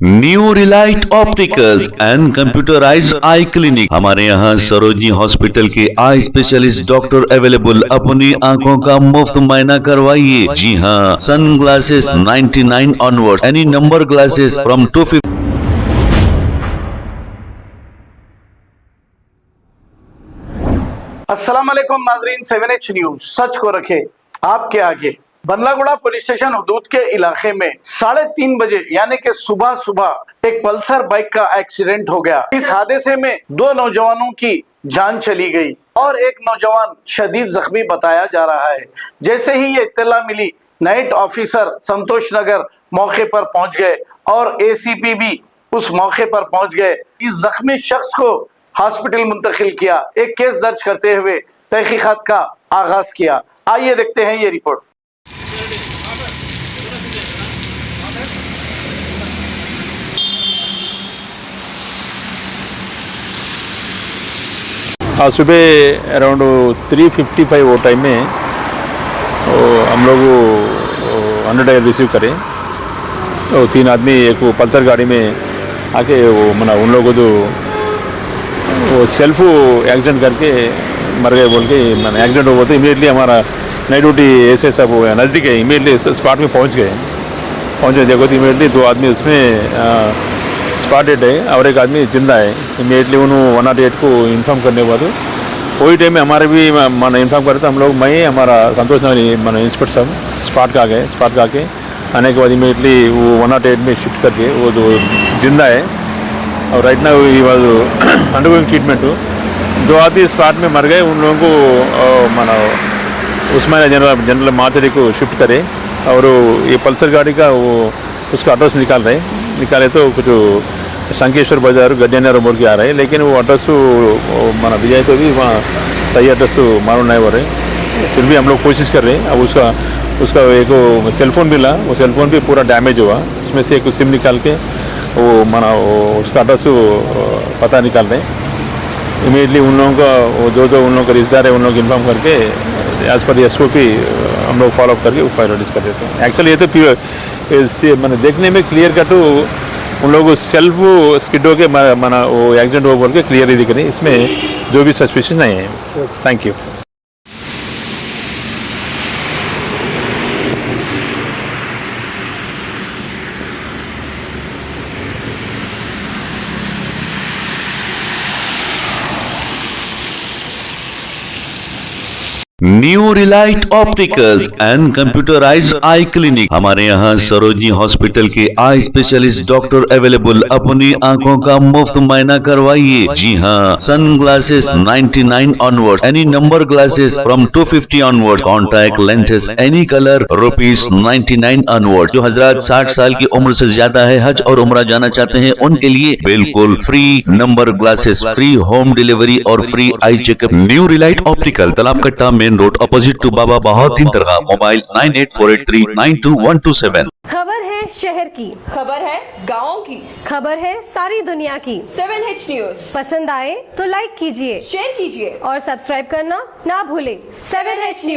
New Relight opticals and computerised I clinic. हमारे यहाँ Sarojini hospital के आई स्पेशलिस्ट डॉक्टर अवेलेबल। अपनी आंखों का मुफ्त मुआयना करवाइए। जी हाँ, sunglasses 99 onward, any number glasses from 250। अस्सलाम वालेकुम नाजरीन, 7H न्यूज सच को रखे आपके आगे। बंदलागुड़ा पुलिस स्टेशन हदूद के इलाके में 3:30 बजे यानी कि सुबह सुबह एक पल्सर बाइक का एक्सीडेंट हो गया। इस हादसे में 2 नौजवानों की जान चली गई और एक नौजवान शदीद जख्मी बताया जा रहा है। जैसे ही ये इत्तला मिली, नाइट ऑफिसर संतोष नगर मौके पर पहुंच गए और ACP भी उस मौके पर पहुंच गए। इस जख्मी शख्स को हॉस्पिटल मुंतकिल किया, एक केस दर्ज करते हुए तहकीकात का आगाज किया। आइए देखते हैं ये रिपोर्ट। हाँ, सुबह अराउंड 3:55 वो टाइम में हम लोग 100 डायल रिसीव करें। तो 3 आदमी एक वो पल्सर गाड़ी में आके वो मना उन लोगों को वो सेल्फ एक्सीडेंट करके मर गए बोल के मैंने एक्सीडेंट हुआ। तो इमीडिएटली हमारा नाइट ड्यूटी ऐसे सब वो नज़दीक है, इमीडिएटली स्पॉट में पहुंच गए देखो तो इमीडिएटली 2 आदमी उसमें स्पॉट डेड है और एक आदमी जिंदा है। इमीडिएटली उन्होंने 108 को इन्फॉर्म करने के बाद वही टाइम में हमारे भी मैंने इन्फॉर्म करता हम लोग, मैं हमारा संतोष नगर मैंने इंस्पेक्टर साहब स्पॉट का गए। स्पॉट का आके आने के बाद इमीडिएटली वो 108 में शिफ्ट करके वो जो जिंदा है और right now he was undergoing treatment. 2 आदमी स्पॉट में मर गए, उन लोगों को माना उस्मानिया जनरल माथुरी को शिफ्ट करे और ये पल्सर गाड़ी का वो उसका एड्रेस निकाले तो कुछ संकेश्वर बाजार गड्डियानगर मोड़ के आ रहे हैं, लेकिन वो एड्रेस माना दिया तो भी वहाँ सही एड्रेस मालूम नहीं हो रहे। फिर भी हम लोग कोशिश कर रहे हैं। अब उसका एक सेलफोन मिला, वो सेलफोन भी पूरा डैमेज हुआ, उसमें से एक सिम निकाल के वो माना उसका एड्रेस पता निकाल रहे हैं। इमीडिएटली उन लोगों का वो जो उन लोगों का रिश्तेदार है उन लोग इन्फॉर्म करके एज पर SOP हम लोग फॉलोअप करके फाइल नोटिस कर देते हैं। एक्चुअली ये तो मैंने देखने में क्लियर कट उन लोगों को सेल्फ स्किड हो के माना वो एक्सीडेंट हो बोल के क्लियरली दिख रही है, इसमें जो भी सस्पिशन नहीं है। Thank you. New Relight opticals and computerised I clinic. हमारे यहाँ सरोजनी हॉस्पिटल के आई स्पेशलिस्ट डॉक्टर अवेलेबल। अपनी आंखों का मुफ्त मुआयना करवाइए। जी हाँ, sunglasses 99 onward, any number glasses from 250 onward, contact lenses any colour ₹99 onward. जो हजरात 60 साल की उम्र से ज्यादा है, हज और उम्रा जाना चाहते हैं, उनके लिए बिल्कुल free number glasses, free home delivery और free eye checkup. New relight optical, Talab Katta main road, opposite to Baba Bahauddin दरगाह। मोबाइल 9848392127। खबर है शहर की, खबर है गाँव की, खबर है सारी दुनिया की। 7H न्यूज पसंद आए तो लाइक कीजिए, शेयर कीजिए और सब्सक्राइब करना ना भूलें। 7H news.